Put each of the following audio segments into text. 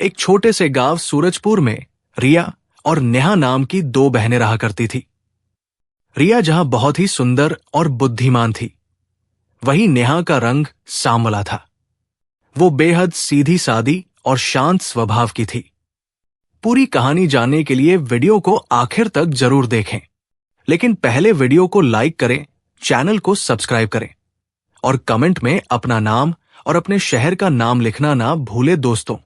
एक छोटे से गांव सूरजपुर में रिया और नेहा नाम की दो बहनें रहा करती थी। रिया जहां बहुत ही सुंदर और बुद्धिमान थी, वहीं नेहा का रंग सांवला था। वो बेहद सीधी सादी और शांत स्वभाव की थी। पूरी कहानी जानने के लिए वीडियो को आखिर तक जरूर देखें, लेकिन पहले वीडियो को लाइक करें, चैनल को सब्सक्राइब करें और कमेंट में अपना नाम और अपने शहर का नाम लिखना ना भूले दोस्तों।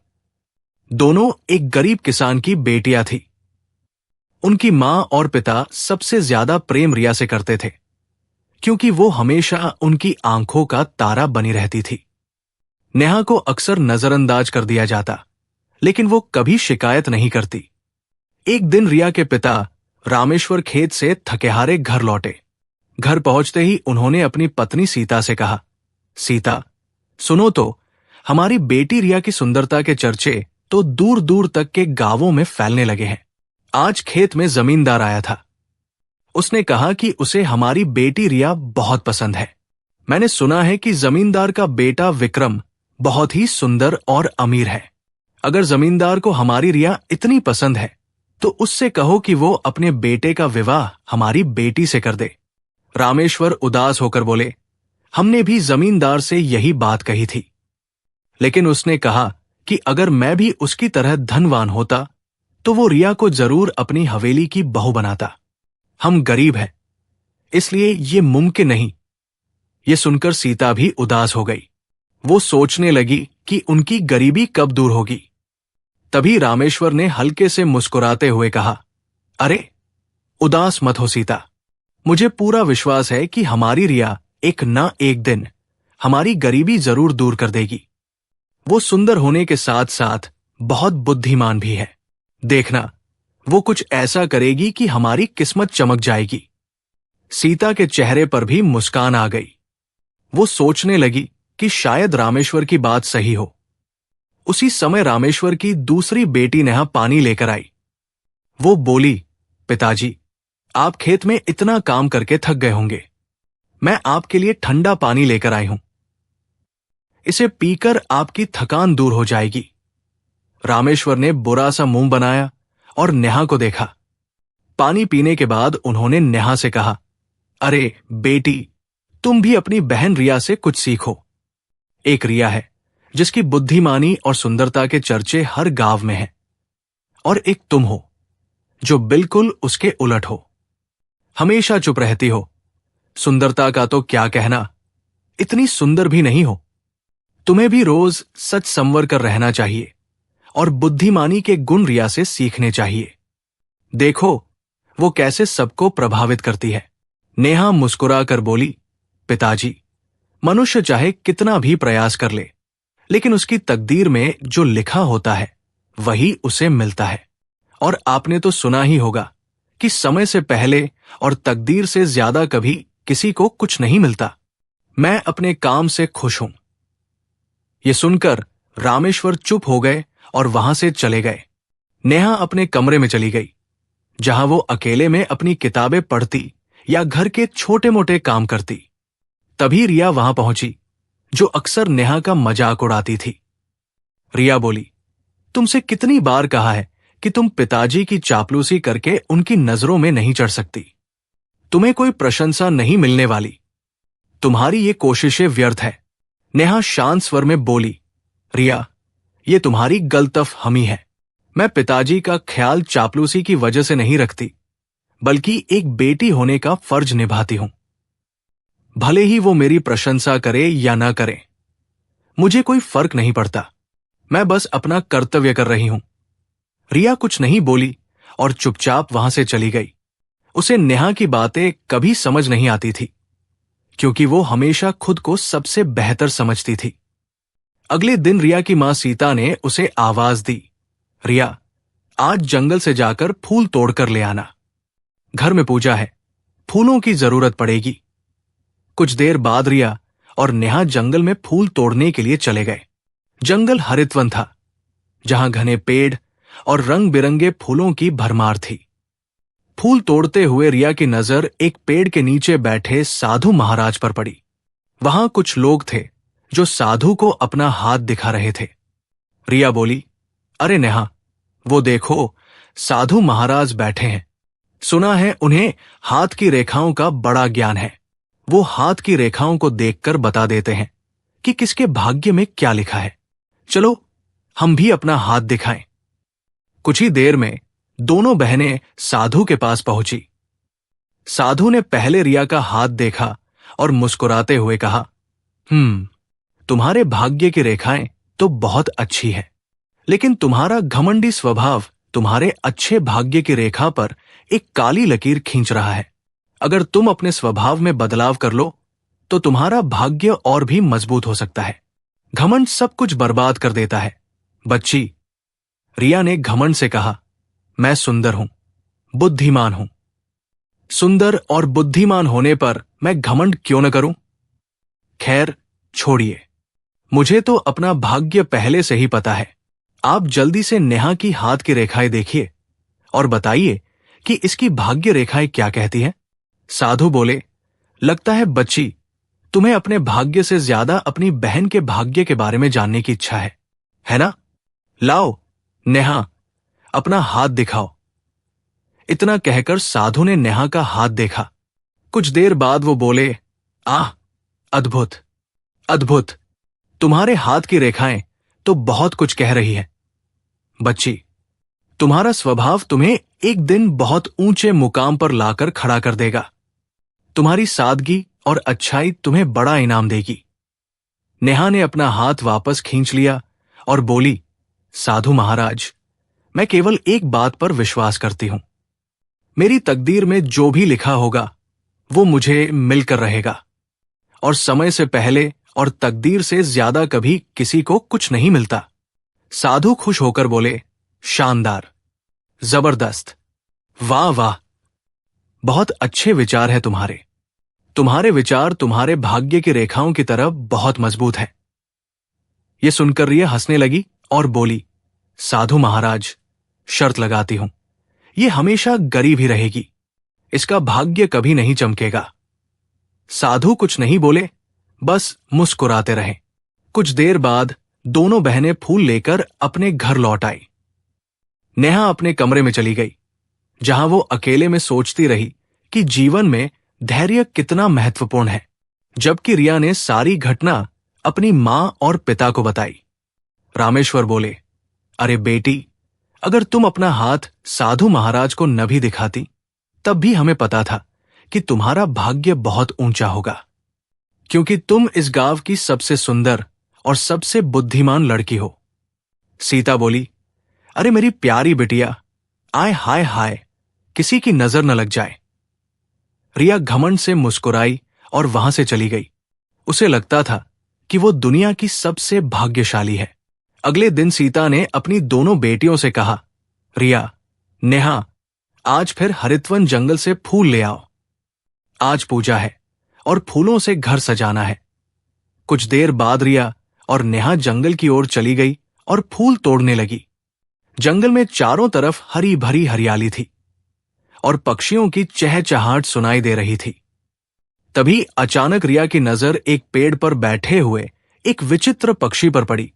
दोनों एक गरीब किसान की बेटियां थी। उनकी मां और पिता सबसे ज्यादा प्रेम रिया से करते थे, क्योंकि वो हमेशा उनकी आंखों का तारा बनी रहती थी। नेहा को अक्सर नजरअंदाज कर दिया जाता, लेकिन वो कभी शिकायत नहीं करती। एक दिन रिया के पिता रामेश्वर खेत से थकेहारे घर लौटे। घर पहुंचते ही उन्होंने अपनी पत्नी सीता से कहा, सीता, सुनो तो, हमारी बेटी रिया की सुंदरता के चर्चे तो दूर दूर तक के गांवों में फैलने लगे हैं। आज खेत में जमींदार आया था। उसने कहा कि उसे हमारी बेटी रिया बहुत पसंद है। मैंने सुना है कि जमींदार का बेटा विक्रम बहुत ही सुंदर और अमीर है। अगर जमींदार को हमारी रिया इतनी पसंद है, तो उससे कहो कि वो अपने बेटे का विवाह हमारी बेटी से कर दे। रामेश्वर उदास होकर बोले, हमने भी जमींदार से यही बात कही थी, लेकिन उसने कहा कि अगर मैं भी उसकी तरह धनवान होता तो वो रिया को जरूर अपनी हवेली की बहू बनाता। हम गरीब हैं, इसलिए ये मुमकिन नहीं। ये सुनकर सीता भी उदास हो गई। वो सोचने लगी कि उनकी गरीबी कब दूर होगी। तभी रामेश्वर ने हल्के से मुस्कुराते हुए कहा, अरे उदास मत हो सीता, मुझे पूरा विश्वास है कि हमारी रिया एक ना एक दिन हमारी गरीबी जरूर दूर कर देगी। वो सुंदर होने के साथ साथ बहुत बुद्धिमान भी है। देखना, वो कुछ ऐसा करेगी कि हमारी किस्मत चमक जाएगी। सीता के चेहरे पर भी मुस्कान आ गई। वो सोचने लगी कि शायद रामेश्वर की बात सही हो। उसी समय रामेश्वर की दूसरी बेटी नेहा पानी लेकर आई। वो बोली, पिताजी, आप खेत में इतना काम करके थक गए होंगे, मैं आपके लिए ठंडा पानी लेकर आई हूं। इसे पीकर आपकी थकान दूर हो जाएगी। रामेश्वर ने बुरा सा मुंह बनाया और नेहा को देखा। पानी पीने के बाद उन्होंने नेहा से कहा, अरे बेटी, तुम भी अपनी बहन रिया से कुछ सीखो। एक रिया है जिसकी बुद्धिमानी और सुंदरता के चर्चे हर गांव में हैं, और एक तुम हो जो बिल्कुल उसके उलट हो। हमेशा चुप रहती हो। सुंदरता का तो क्या कहना, इतनी सुंदर भी नहीं हो। तुम्हें भी रोज सच संवर कर रहना चाहिए और बुद्धिमानी के गुण रिया से सीखने चाहिए। देखो वो कैसे सबको प्रभावित करती है। नेहा मुस्कुरा कर बोली, पिताजी, मनुष्य चाहे कितना भी प्रयास कर ले, लेकिन उसकी तकदीर में जो लिखा होता है वही उसे मिलता है। और आपने तो सुना ही होगा कि समय से पहले और तकदीर से ज्यादा कभी किसी को कुछ नहीं मिलता। मैं अपने काम से खुश हूं। ये सुनकर रामेश्वर चुप हो गए और वहां से चले गए। नेहा अपने कमरे में चली गई, जहां वो अकेले में अपनी किताबें पढ़ती या घर के छोटे मोटे काम करती। तभी रिया वहां पहुंची, जो अक्सर नेहा का मजाक उड़ाती थी। रिया बोली, तुमसे कितनी बार कहा है कि तुम पिताजी की चापलूसी करके उनकी नजरों में नहीं चढ़ सकती। तुम्हें कोई प्रशंसा नहीं मिलने वाली। तुम्हारी ये कोशिशें व्यर्थ है। नेहा शांत स्वर में बोली, रिया, ये तुम्हारी गलतफहमी है। मैं पिताजी का ख्याल चापलूसी की वजह से नहीं रखती, बल्कि एक बेटी होने का फर्ज निभाती हूं। भले ही वो मेरी प्रशंसा करे या ना करे, मुझे कोई फर्क नहीं पड़ता। मैं बस अपना कर्तव्य कर रही हूं। रिया कुछ नहीं बोली और चुपचाप वहां से चली गई। उसे नेहा की बातें कभी समझ नहीं आती थी, क्योंकि वो हमेशा खुद को सबसे बेहतर समझती थी। अगले दिन रिया की मां सीता ने उसे आवाज दी, रिया, आज जंगल से जाकर फूल तोड़कर ले आना। घर में पूजा है, फूलों की जरूरत पड़ेगी। कुछ देर बाद रिया और नेहा जंगल में फूल तोड़ने के लिए चले गए। जंगल हरितवन था, जहां घने पेड़ और रंग बिरंगे फूलों की भरमार थी। फूल तोड़ते हुए रिया की नजर एक पेड़ के नीचे बैठे साधु महाराज पर पड़ी। वहां कुछ लोग थे जो साधु को अपना हाथ दिखा रहे थे। रिया बोली, अरे नेहा, वो देखो, साधु महाराज बैठे हैं। सुना है उन्हें हाथ की रेखाओं का बड़ा ज्ञान है। वो हाथ की रेखाओं को देखकर बता देते हैं कि किसके भाग्य में क्या लिखा है। चलो हम भी अपना हाथ दिखाएं। कुछ ही देर में दोनों बहनें साधु के पास पहुंची। साधु ने पहले रिया का हाथ देखा और मुस्कुराते हुए कहा, तुम्हारे भाग्य की रेखाएं तो बहुत अच्छी है, लेकिन तुम्हारा घमंडी स्वभाव तुम्हारे अच्छे भाग्य की रेखा पर एक काली लकीर खींच रहा है। अगर तुम अपने स्वभाव में बदलाव कर लो तो तुम्हारा भाग्य और भी मजबूत हो सकता है। घमंड सब कुछ बर्बाद कर देता है। बच्ची, रिया ने घमंड से कहा, मैं सुंदर हूं, बुद्धिमान हूं। सुंदर और बुद्धिमान होने पर मैं घमंड क्यों न करूं? खैर छोड़िए, मुझे तो अपना भाग्य पहले से ही पता है। आप जल्दी से नेहा की हाथ की रेखाएं देखिए और बताइए कि इसकी भाग्य रेखाएं क्या कहती हैं। साधु बोले, लगता है बच्ची, तुम्हें अपने भाग्य से ज्यादा अपनी बहन के भाग्य के बारे में जानने की इच्छा है ना? लाओ नेहा, अपना हाथ दिखाओ। इतना कहकर साधु ने नेहा का हाथ देखा। कुछ देर बाद वो बोले, आह, अद्भुत अद्भुत, तुम्हारे हाथ की रेखाएं तो बहुत कुछ कह रही है। बच्ची, तुम्हारा स्वभाव तुम्हें एक दिन बहुत ऊंचे मुकाम पर लाकर खड़ा कर देगा। तुम्हारी सादगी और अच्छाई तुम्हें बड़ा इनाम देगी। नेहा ने अपना हाथ वापस खींच लिया और बोली, साधु महाराज, मैं केवल एक बात पर विश्वास करती हूं। मेरी तकदीर में जो भी लिखा होगा वो मुझे मिलकर रहेगा, और समय से पहले और तकदीर से ज्यादा कभी किसी को कुछ नहीं मिलता। साधु खुश होकर बोले, शानदार, जबरदस्त, वाह वाह, बहुत अच्छे विचार है तुम्हारे। तुम्हारे विचार तुम्हारे भाग्य की रेखाओं की तरह बहुत मजबूत है। ये सुनकर रिया हंसने लगी और बोली, साधु महाराज, शर्त लगाती हूं, ये हमेशा गरीब ही रहेगी, इसका भाग्य कभी नहीं चमकेगा। साधु कुछ नहीं बोले, बस मुस्कुराते रहे। कुछ देर बाद दोनों बहनें फूल लेकर अपने घर लौट आई। नेहा अपने कमरे में चली गई, जहां वो अकेले में सोचती रही कि जीवन में धैर्य कितना महत्वपूर्ण है। जबकि रिया ने सारी घटना अपनी मां और पिता को बताई। रामेश्वर बोले, अरे बेटी, अगर तुम अपना हाथ साधु महाराज को न भी दिखाती तब भी हमें पता था कि तुम्हारा भाग्य बहुत ऊंचा होगा, क्योंकि तुम इस गांव की सबसे सुंदर और सबसे बुद्धिमान लड़की हो। सीता बोली, अरे मेरी प्यारी बिटिया, आय हाय हाय, किसी की नजर न लग जाए। रिया घमंड से मुस्कुराई और वहां से चली गई। उसे लगता था कि वो दुनिया की सबसे भाग्यशाली है। अगले दिन सीता ने अपनी दोनों बेटियों से कहा, रिया, नेहा, आज फिर हरितवन जंगल से फूल ले आओ। आज पूजा है और फूलों से घर सजाना है। कुछ देर बाद रिया और नेहा जंगल की ओर चली गई और फूल तोड़ने लगी। जंगल में चारों तरफ हरी भरी हरियाली थी और पक्षियों की चहचहाहट सुनाई दे रही थी। तभी अचानक रिया की नजर एक पेड़ पर बैठे हुए एक विचित्र पक्षी पर पड़ी,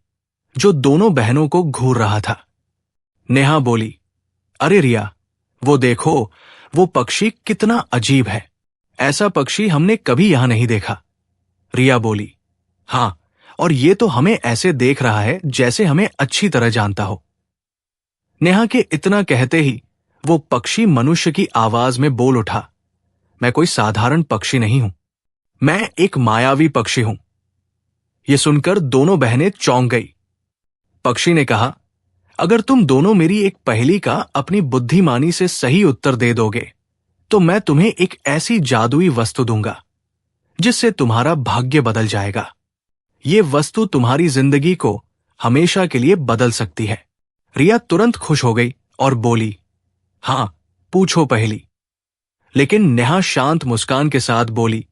जो दोनों बहनों को घूर रहा था। नेहा बोली, अरे रिया, वो देखो, वो पक्षी कितना अजीब है। ऐसा पक्षी हमने कभी यहां नहीं देखा। रिया बोली, हां, और ये तो हमें ऐसे देख रहा है जैसे हमें अच्छी तरह जानता हो। नेहा के इतना कहते ही वो पक्षी मनुष्य की आवाज में बोल उठा, मैं कोई साधारण पक्षी नहीं हूं, मैं एक मायावी पक्षी हूं। यह सुनकर दोनों बहनें चौंक गई। पक्षी ने कहा, अगर तुम दोनों मेरी एक पहेली का अपनी बुद्धिमानी से सही उत्तर दे दोगे तो मैं तुम्हें एक ऐसी जादुई वस्तु दूंगा जिससे तुम्हारा भाग्य बदल जाएगा। ये वस्तु तुम्हारी जिंदगी को हमेशा के लिए बदल सकती है। रिया तुरंत खुश हो गई और बोली, हां, पूछो पहेली। लेकिन नेहा शांत मुस्कान के साथ बोली,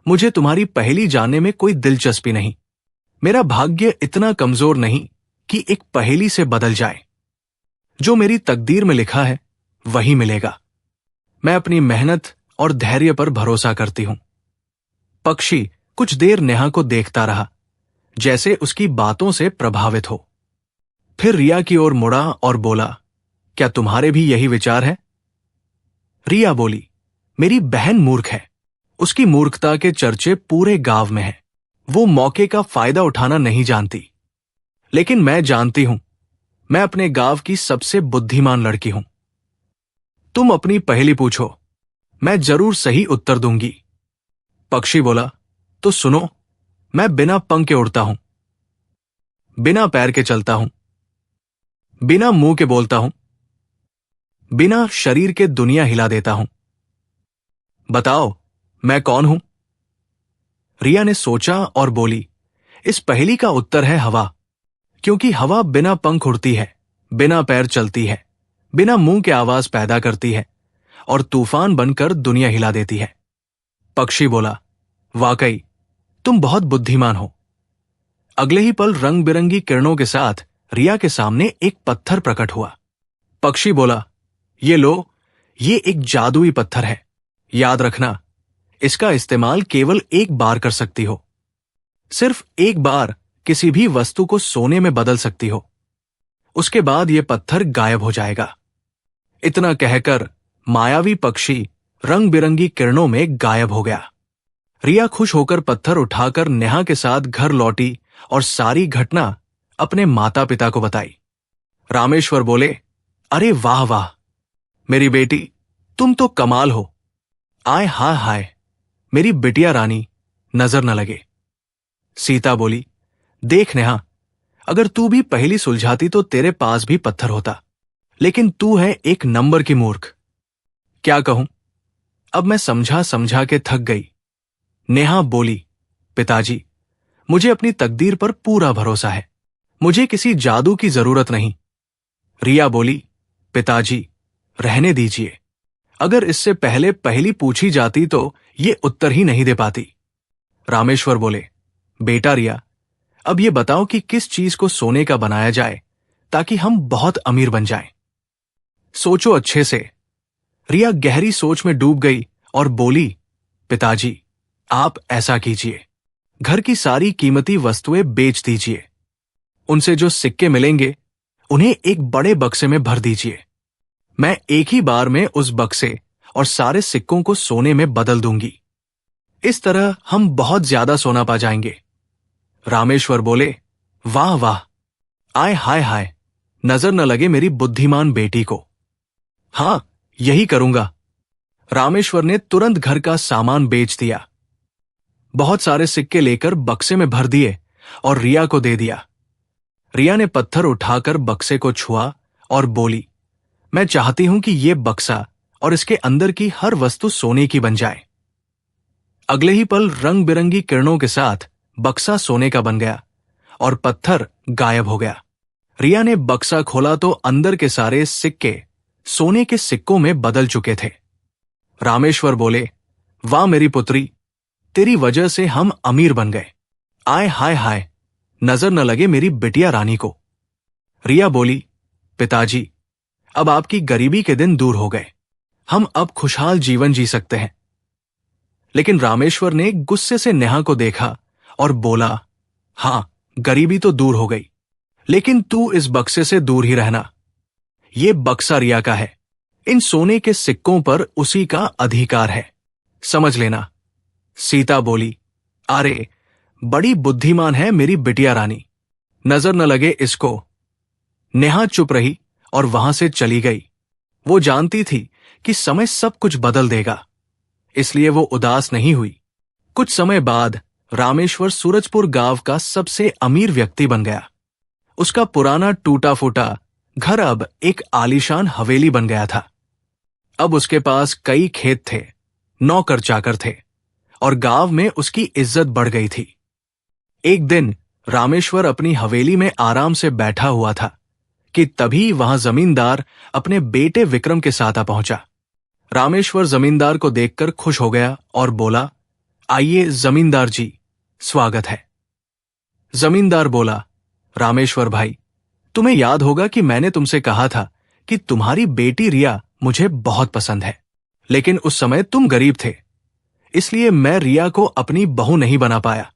मुझे तुम्हारी पहेली जानने में कोई दिलचस्पी नहीं। मेरा भाग्य इतना कमजोर नहीं कि एक पहेली से बदल जाए। जो मेरी तकदीर में लिखा है वही मिलेगा। मैं अपनी मेहनत और धैर्य पर भरोसा करती हूं। पक्षी कुछ देर नेहा को देखता रहा, जैसे उसकी बातों से प्रभावित हो। फिर रिया की ओर मुड़ा और बोला, क्या तुम्हारे भी यही विचार है? रिया बोली, मेरी बहन मूर्ख है। उसकी मूर्खता के चर्चे पूरे गांव में हैं। वो मौके का फायदा उठाना नहीं जानती। लेकिन मैं जानती हूं, मैं अपने गांव की सबसे बुद्धिमान लड़की हूं। तुम अपनी पहेली पूछो, मैं जरूर सही उत्तर दूंगी। पक्षी बोला, तो सुनो, मैं बिना पंख के उड़ता हूं, बिना पैर के चलता हूं, बिना मुंह के बोलता हूं, बिना शरीर के दुनिया हिला देता हूं। बताओ, मैं कौन हूं? रिया ने सोचा और बोली, इस पहेली का उत्तर है हवा। क्योंकि हवा बिना पंख उड़ती है, बिना पैर चलती है, बिना मुंह के आवाज पैदा करती है और तूफान बनकर दुनिया हिला देती है। पक्षी बोला, वाकई तुम बहुत बुद्धिमान हो। अगले ही पल रंग बिरंगी किरणों के साथ रिया के सामने एक पत्थर प्रकट हुआ। पक्षी बोला, ये लो, ये एक जादुई पत्थर है। याद रखना, इसका इस्तेमाल केवल एक बार कर सकती हो। सिर्फ एक बार किसी भी वस्तु को सोने में बदल सकती हो। उसके बाद यह पत्थर गायब हो जाएगा। इतना कहकर मायावी पक्षी रंग बिरंगी किरणों में गायब हो गया। रिया खुश होकर पत्थर उठाकर नेहा के साथ घर लौटी और सारी घटना अपने माता पिता को बताई। रामेश्वर बोले, अरे वाह वाह, मेरी बेटी, तुम तो कमाल हो। आय हाय हाय, मेरी बिटिया रानी, नजर न लगे। सीता बोली, देख नेहा, अगर तू भी पहेली सुलझाती तो तेरे पास भी पत्थर होता, लेकिन तू है एक नंबर की मूर्ख। क्या कहूं, अब मैं समझा समझा के थक गई। नेहा बोली, पिताजी, मुझे अपनी तकदीर पर पूरा भरोसा है। मुझे किसी जादू की जरूरत नहीं। रिया बोली, पिताजी, रहने दीजिए। अगर इससे पहले पहेली पूछी जाती तो ये उत्तर ही नहीं दे पाती। रामेश्वर बोले, बेटा रिया, अब ये बताओ कि किस चीज को सोने का बनाया जाए ताकि हम बहुत अमीर बन जाएं। सोचो अच्छे से। रिया गहरी सोच में डूब गई और बोली, पिताजी, आप ऐसा कीजिए, घर की सारी कीमती वस्तुएं बेच दीजिए। उनसे जो सिक्के मिलेंगे उन्हें एक बड़े बक्से में भर दीजिए। मैं एक ही बार में उस बक्से और सारे सिक्कों को सोने में बदल दूंगी। इस तरह हम बहुत ज्यादा सोना पा जाएंगे। रामेश्वर बोले, वाह वाह, आय हाय हाय, नजर न लगे मेरी बुद्धिमान बेटी को। हां, यही करूंगा। रामेश्वर ने तुरंत घर का सामान बेच दिया, बहुत सारे सिक्के लेकर बक्से में भर दिए और रिया को दे दिया। रिया ने पत्थर उठाकर बक्से को छुआ और बोली, मैं चाहती हूं कि यह बक्सा और इसके अंदर की हर वस्तु सोने की बन जाए। अगले ही पल रंग बिरंगी किरणों के साथ बक्सा सोने का बन गया और पत्थर गायब हो गया। रिया ने बक्सा खोला तो अंदर के सारे सिक्के सोने के सिक्कों में बदल चुके थे। रामेश्वर बोले, वाह मेरी पुत्री, तेरी वजह से हम अमीर बन गए। आय हाय हाय, नजर न लगे मेरी बिटिया रानी को। रिया बोली, पिताजी, अब आपकी गरीबी के दिन दूर हो गए। हम अब खुशहाल जीवन जी सकते हैं। लेकिन रामेश्वर ने गुस्से से नेहा को देखा और बोला, हां, गरीबी तो दूर हो गई, लेकिन तू इस बक्से से दूर ही रहना। ये बक्सा रिया का है। इन सोने के सिक्कों पर उसी का अधिकार है, समझ लेना। सीता बोली, अरे, बड़ी बुद्धिमान है मेरी बिटिया रानी, नजर न लगे इसको। नेहा चुप रही और वहां से चली गई। वो जानती थी कि समय सब कुछ बदल देगा, इसलिए वो उदास नहीं हुई। कुछ समय बाद रामेश्वर सूरजपुर गांव का सबसे अमीर व्यक्ति बन गया। उसका पुराना टूटा फूटा घर अब एक आलीशान हवेली बन गया था। अब उसके पास कई खेत थे, नौकर चाकर थे और गांव में उसकी इज्जत बढ़ गई थी। एक दिन रामेश्वर अपनी हवेली में आराम से बैठा हुआ था कि तभी वहां जमींदार अपने बेटे विक्रम के साथ आ पहुंचा। रामेश्वर जमींदार को देखकर खुश हो गया और बोला, आइए जमींदार जी, स्वागत है। जमींदार बोला, रामेश्वर भाई, तुम्हें याद होगा कि मैंने तुमसे कहा था कि तुम्हारी बेटी रिया मुझे बहुत पसंद है, लेकिन उस समय तुम गरीब थे, इसलिए मैं रिया को अपनी बहू नहीं बना पाया।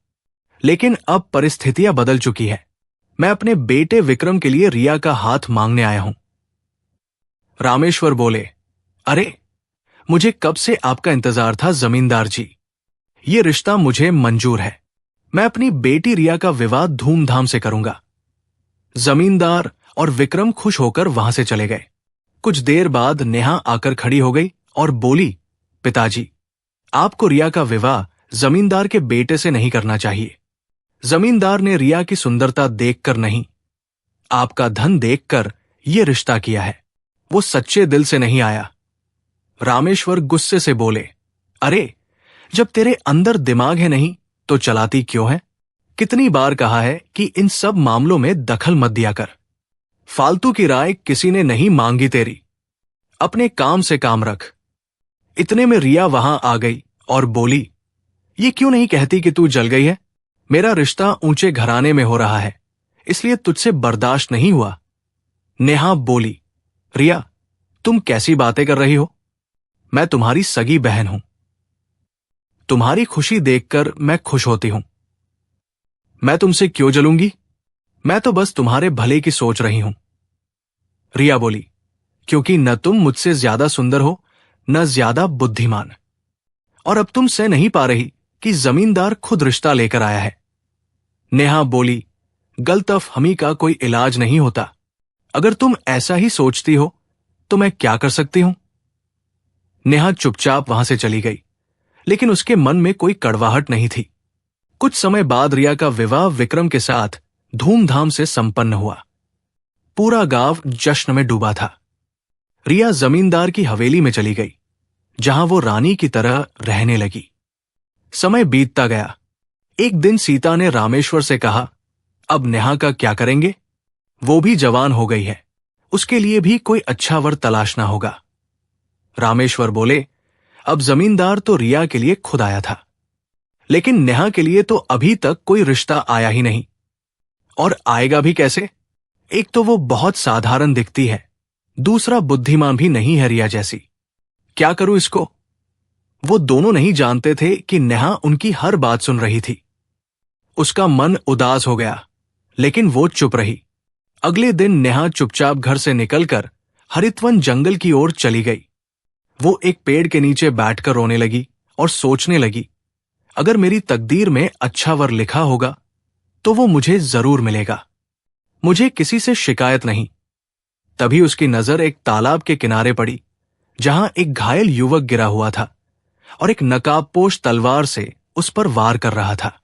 लेकिन अब परिस्थितियां बदल चुकी है। मैं अपने बेटे विक्रम के लिए रिया का हाथ मांगने आया हूं। रामेश्वर बोले, अरे, मुझे कब से आपका इंतजार था जमींदार जी। ये रिश्ता मुझे मंजूर है। मैं अपनी बेटी रिया का विवाह धूमधाम से करूंगा। जमींदार और विक्रम खुश होकर वहां से चले गए। कुछ देर बाद नेहा आकर खड़ी हो गई और बोली, पिताजी, आपको रिया का विवाह जमींदार के बेटे से नहीं करना चाहिए। जमींदार ने रिया की सुंदरता देखकर नहीं, आपका धन देखकर यह रिश्ता किया है। वो सच्चे दिल से नहीं आया। रामेश्वर गुस्से से बोले, अरे, जब तेरे अंदर दिमाग है नहीं तो चलाती क्यों है? कितनी बार कहा है कि इन सब मामलों में दखल मत दिया कर। फालतू की राय किसी ने नहीं मांगी तेरी। अपने काम से काम रख। इतने में रिया वहां आ गई और बोली, ये क्यों नहीं कहती कि तू जल गई है? मेरा रिश्ता ऊंचे घराने में हो रहा है, इसलिए तुझसे बर्दाश्त नहीं हुआ। नेहा बोली, रिया, तुम कैसी बातें कर रही हो? मैं तुम्हारी सगी बहन हूं। तुम्हारी खुशी देखकर मैं खुश होती हूं। मैं तुमसे क्यों जलूंगी? मैं तो बस तुम्हारे भले की सोच रही हूं। रिया बोली, क्योंकि न तुम मुझसे ज्यादा सुंदर हो, न ज्यादा बुद्धिमान। और अब तुम सह नहीं पा रही कि जमींदार खुद रिश्ता लेकर आया है। नेहा बोली, गलतफहमी का कोई इलाज नहीं होता। अगर तुम ऐसा ही सोचती हो तो मैं क्या कर सकती हूं? नेहा चुपचाप वहां से चली गई, लेकिन उसके मन में कोई कड़वाहट नहीं थी। कुछ समय बाद रिया का विवाह विक्रम के साथ धूमधाम से संपन्न हुआ। पूरा गांव जश्न में डूबा था। रिया जमींदार की हवेली में चली गई, जहां वो रानी की तरह रहने लगी। समय बीतता गया। एक दिन सीता ने रामेश्वर से कहा, अब नेहा का क्या करेंगे? वो भी जवान हो गई है, उसके लिए भी कोई अच्छा वर तलाशना होगा। रामेश्वर बोले, अब जमींदार तो रिया के लिए खुद आया था, लेकिन नेहा के लिए तो अभी तक कोई रिश्ता आया ही नहीं। और आएगा भी कैसे? एक तो वो बहुत साधारण दिखती है, दूसरा बुद्धिमान भी नहीं है रिया जैसी। क्या करूं इसको? वो दोनों नहीं जानते थे कि नेहा उनकी हर बात सुन रही थी। उसका मन उदास हो गया, लेकिन वो चुप रही। अगले दिन नेहा चुपचाप घर से निकलकर हरितवन जंगल की ओर चली गई। वो एक पेड़ के नीचे बैठकर रोने लगी और सोचने लगी, अगर मेरी तकदीर में अच्छा वर लिखा होगा तो वो मुझे जरूर मिलेगा। मुझे किसी से शिकायत नहीं। तभी उसकी नजर एक तालाब के किनारे पड़ी, जहां एक घायल युवक गिरा हुआ था और एक नकाबपोश तलवार से उस पर वार कर रहा था।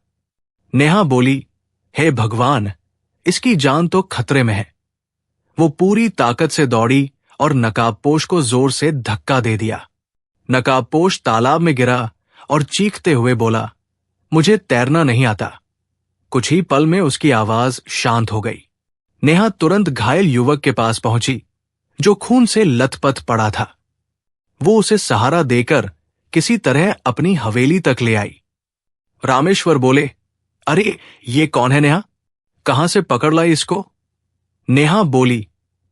नेहा बोली, हे भगवान, इसकी जान तो खतरे में है। वो पूरी ताकत से दौड़ी और नकाबपोश को जोर से धक्का दे दिया। नकाबपोश तालाब में गिरा और चीखते हुए बोला, मुझे तैरना नहीं आता। कुछ ही पल में उसकी आवाज शांत हो गई। नेहा तुरंत घायल युवक के पास पहुंची, जो खून से लथपथ पड़ा था। वो उसे सहारा देकर किसी तरह अपनी हवेली तक ले आई। रामेश्वर बोले, अरे, ये कौन है नेहा? कहां से पकड़ लाई इसको? नेहा बोली,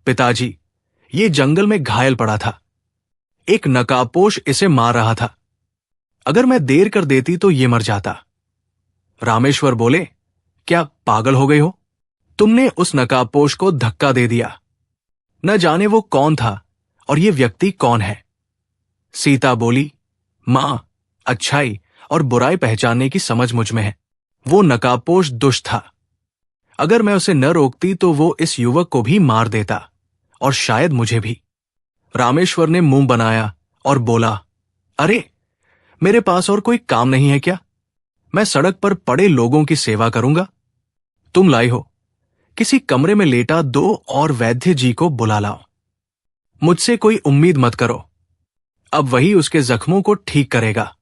पिताजी, ये जंगल में घायल पड़ा था। एक नकाबपोश इसे मार रहा था। अगर मैं देर कर देती तो ये मर जाता। रामेश्वर बोले, क्या पागल हो गई हो? तुमने उस नकाबपोश को धक्का दे दिया। न जाने वो कौन था और ये व्यक्ति कौन है। सीता बोली, मां, अच्छाई और बुराई पहचानने की समझ मुझ में है। वो नकाबपोश दुष्ट था। अगर मैं उसे न रोकती तो वो इस युवक को भी मार देता और शायद मुझे भी। रामेश्वर ने मुंह बनाया और बोला, अरे, मेरे पास और कोई काम नहीं है क्या? मैं सड़क पर पड़े लोगों की सेवा करूंगा। तुम लाई हो, किसी कमरे में लेटा दो और वैद्य जी को बुला लाओ। मुझसे कोई उम्मीद मत करो, अब वही उसके जख्मों को ठीक करेगा।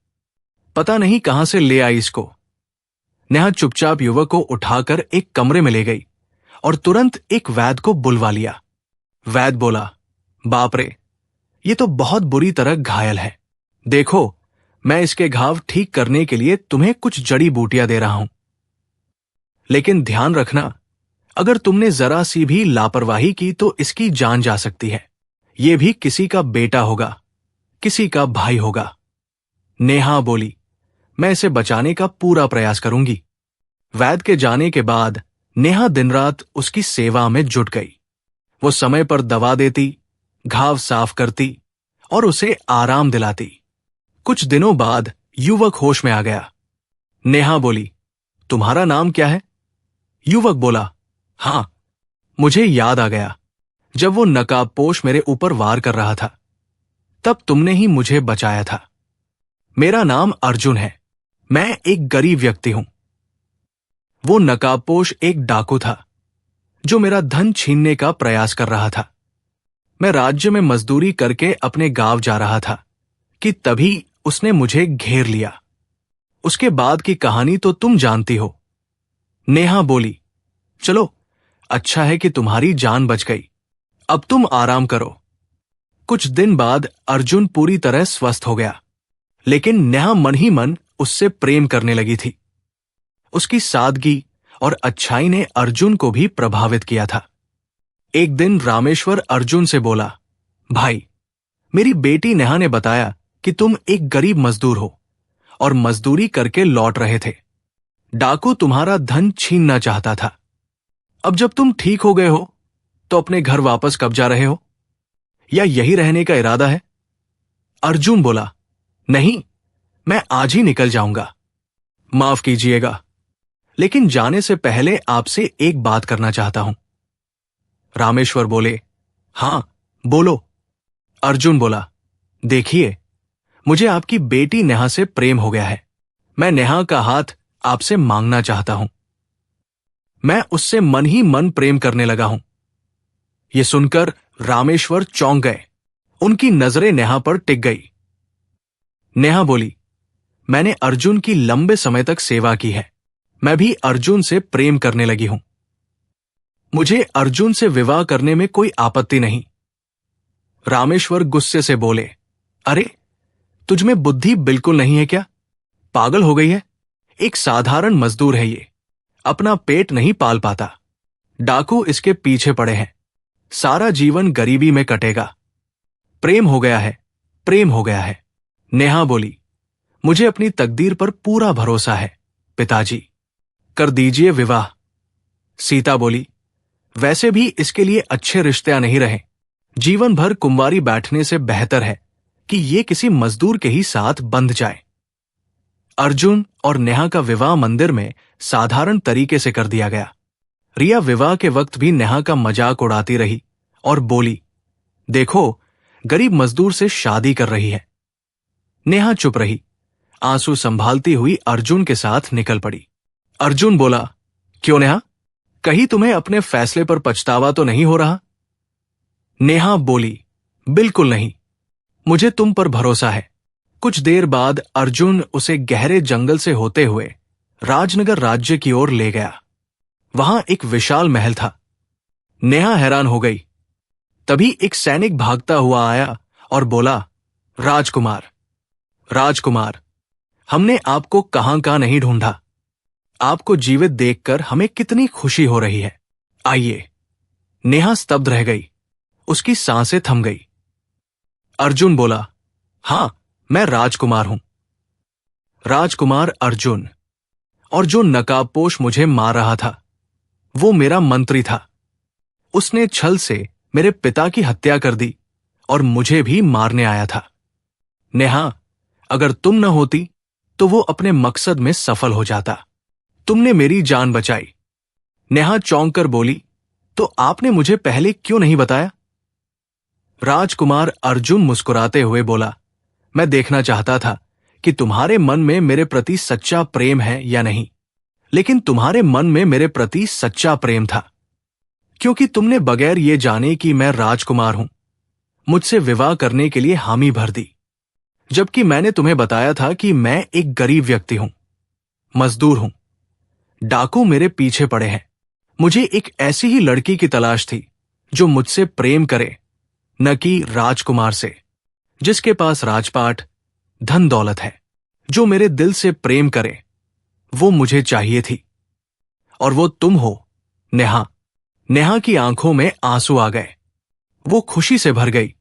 पता नहीं कहां से ले आई इसको। नेहा चुपचाप युवक को उठाकर एक कमरे में ले गई और तुरंत एक वैद्य को बुलवा लिया। वैद्य बोला, बाप रे, ये तो बहुत बुरी तरह घायल है। देखो, मैं इसके घाव ठीक करने के लिए तुम्हें कुछ जड़ी बूटियां दे रहा हूं, लेकिन ध्यान रखना, अगर तुमने जरा सी भी लापरवाही की तो इसकी जान जा सकती है। ये भी किसी का बेटा होगा, किसी का भाई होगा। नेहा बोली, मैं इसे बचाने का पूरा प्रयास करूंगी। वैद्य के जाने के बाद नेहा दिन रात उसकी सेवा में जुट गई। वो समय पर दवा देती, घाव साफ करती और उसे आराम दिलाती। कुछ दिनों बाद युवक होश में आ गया। नेहा बोली, तुम्हारा नाम क्या है? युवक बोला, हाँ, मुझे याद आ गया। जब वो नकाबपोश मेरे ऊपर वार कर रहा था, तब तुमने ही मुझे बचाया था। मेरा नाम अर्जुन है। मैं एक गरीब व्यक्ति हूं। वो नकाबपोश एक डाकू था जो मेरा धन छीनने का प्रयास कर रहा था। मैं राज्य में मजदूरी करके अपने गांव जा रहा था कि तभी उसने मुझे घेर लिया। उसके बाद की कहानी तो तुम जानती हो। नेहा बोली, चलो, अच्छा है कि तुम्हारी जान बच गई। अब तुम आराम करो। कुछ दिन बाद अर्जुन पूरी तरह स्वस्थ हो गया, लेकिन नेहा मन ही मन उससे प्रेम करने लगी थी। उसकी सादगी और अच्छाई ने अर्जुन को भी प्रभावित किया था। एक दिन रामेश्वर अर्जुन से बोला, भाई, मेरी बेटी नेहा ने बताया कि तुम एक गरीब मजदूर हो और मजदूरी करके लौट रहे थे। डाकू तुम्हारा धन छीनना चाहता था। अब जब तुम ठीक हो गए हो तो अपने घर वापस कब जा रहे हो, या यही रहने का इरादा है? अर्जुन बोला, नहीं, मैं आज ही निकल जाऊंगा। माफ कीजिएगा, लेकिन जाने से पहले आपसे एक बात करना चाहता हूं। रामेश्वर बोले, हां, बोलो। अर्जुन बोला, देखिए, मुझे आपकी बेटी नेहा से प्रेम हो गया है। मैं नेहा का हाथ आपसे मांगना चाहता हूं। मैं उससे मन ही मन प्रेम करने लगा हूं। यह सुनकर रामेश्वर चौंक गए। उनकी नजरें नेहा पर टिक गई। नेहा बोली, मैंने अर्जुन की लंबे समय तक सेवा की है। मैं भी अर्जुन से प्रेम करने लगी हूं। मुझे अर्जुन से विवाह करने में कोई आपत्ति नहीं। रामेश्वर गुस्से से बोले, अरे, तुझमें बुद्धि बिल्कुल नहीं है क्या? पागल हो गई है? एक साधारण मजदूर है ये, अपना पेट नहीं पाल पाता। डाकू इसके पीछे पड़े हैं। सारा जीवन गरीबी में कटेगा। प्रेम हो गया है, प्रेम हो गया है। नेहा बोली, मुझे अपनी तकदीर पर पूरा भरोसा है पिताजी, कर दीजिए विवाह। सीता बोली, वैसे भी इसके लिए अच्छे रिश्ते नहीं रहे। जीवन भर कुंवारी बैठने से बेहतर है कि ये किसी मजदूर के ही साथ बंध जाए। अर्जुन और नेहा का विवाह मंदिर में साधारण तरीके से कर दिया गया। रिया विवाह के वक्त भी नेहा का मजाक उड़ाती रही और बोली, देखो, गरीब मजदूर से शादी कर रही है। नेहा चुप रही, आंसू संभालती हुई अर्जुन के साथ निकल पड़ी। अर्जुन बोला, क्यों नेहा, कहीं तुम्हें अपने फैसले पर पछतावा तो नहीं हो रहा? नेहा बोली, बिल्कुल नहीं, मुझे तुम पर भरोसा है। कुछ देर बाद अर्जुन उसे गहरे जंगल से होते हुए राजनगर राज्य की ओर ले गया। वहां एक विशाल महल था। नेहा हैरान हो गई। तभी एक सैनिक भागता हुआ आया और बोला, राजकुमार, राजकुमार, हमने आपको कहां कहां नहीं ढूंढा। आपको जीवित देखकर हमें कितनी खुशी हो रही है। आइए। नेहा स्तब्ध रह गई। उसकी सांसें थम गई। अर्जुन बोला, हां, मैं राजकुमार हूं। राजकुमार अर्जुन। और जो नकाबपोश मुझे मार रहा था, वो मेरा मंत्री था। उसने छल से मेरे पिता की हत्या कर दी और मुझे भी मारने आया था। नेहा, अगर तुम न होती तो वो अपने मकसद में सफल हो जाता। तुमने मेरी जान बचाई। नेहा चौंक कर बोली, तो आपने मुझे पहले क्यों नहीं बताया? राजकुमार अर्जुन मुस्कुराते हुए बोला, मैं देखना चाहता था कि तुम्हारे मन में मेरे प्रति सच्चा प्रेम है या नहीं। लेकिन तुम्हारे मन में मेरे प्रति सच्चा प्रेम था, क्योंकि तुमने बगैर ये जाने कि मैं राजकुमार हूं, मुझसे विवाह करने के लिए हामी भर दी। जबकि मैंने तुम्हें बताया था कि मैं एक गरीब व्यक्ति हूं, मजदूर हूं। डाकू मेरे पीछे पड़े हैं। मुझे एक ऐसी ही लड़की की तलाश थी जो मुझसे प्रेम करे, न कि राजकुमार से, जिसके पास राजपाट, धन दौलत है। जो मेरे दिल से प्रेम करे, वो मुझे चाहिए थी। और वो तुम हो, नेहा। नेहा की आंखों में आंसू आ गए। वो खुशी से भर गई।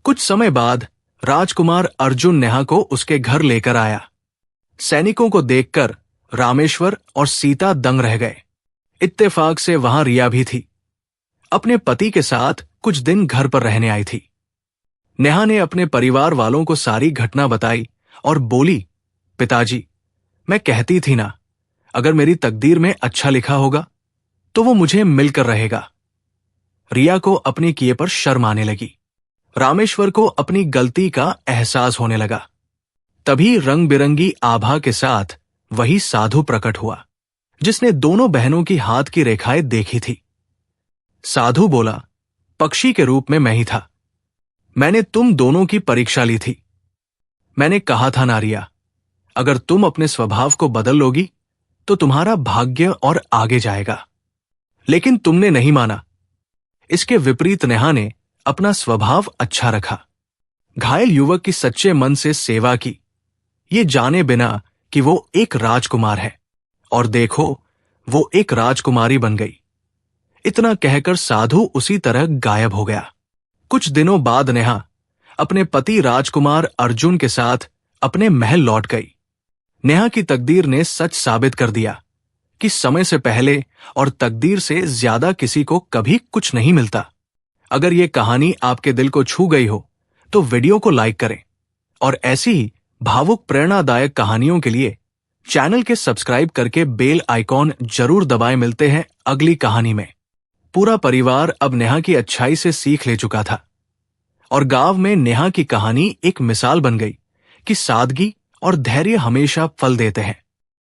कुछ समय बाद राजकुमार अर्जुन नेहा को उसके घर लेकर आया। सैनिकों को देखकर रामेश्वर और सीता दंग रह गए। इत्तेफाक से वहां रिया भी थी। अपने पति के साथ कुछ दिन घर पर रहने आई थी। नेहा ने अपने परिवार वालों को सारी घटना बताई और बोली, पिताजी, मैं कहती थी ना, अगर मेरी तकदीर में अच्छा लिखा होगा तो वो मुझे मिलकर रहेगा। रिया को अपने किए पर शर्म आने लगी। रामेश्वर को अपनी गलती का एहसास होने लगा। तभी रंग बिरंगी आभा के साथ वही साधु प्रकट हुआ जिसने दोनों बहनों की हाथ की रेखाएं देखी थी। साधु बोला, पक्षी के रूप में मैं ही था। मैंने तुम दोनों की परीक्षा ली थी। मैंने कहा था ना रिया, अगर तुम अपने स्वभाव को बदल लोगी तो तुम्हारा भाग्य और आगे जाएगा। लेकिन तुमने नहीं माना। इसके विपरीत नेहा ने अपना स्वभाव अच्छा रखा। घायल युवक की सच्चे मन से सेवा की, ये जाने बिना कि वो एक राजकुमार है। और देखो, वो एक राजकुमारी बन गई। इतना कहकर साधु उसी तरह गायब हो गया। कुछ दिनों बाद नेहा अपने पति राजकुमार अर्जुन के साथ अपने महल लौट गई। नेहा की तकदीर ने सच साबित कर दिया कि समय से पहले और तकदीर से ज्यादा किसी को कभी कुछ नहीं मिलता। अगर ये कहानी आपके दिल को छू गई हो तो वीडियो को लाइक करें और ऐसी ही भावुक प्रेरणादायक कहानियों के लिए चैनल के सब्सक्राइब करके बेल आइकॉन जरूर दबाएं। मिलते हैं अगली कहानी में। पूरा परिवार अब नेहा की अच्छाई से सीख ले चुका था और गांव में नेहा की कहानी एक मिसाल बन गई कि सादगी और धैर्य हमेशा फल देते हैं।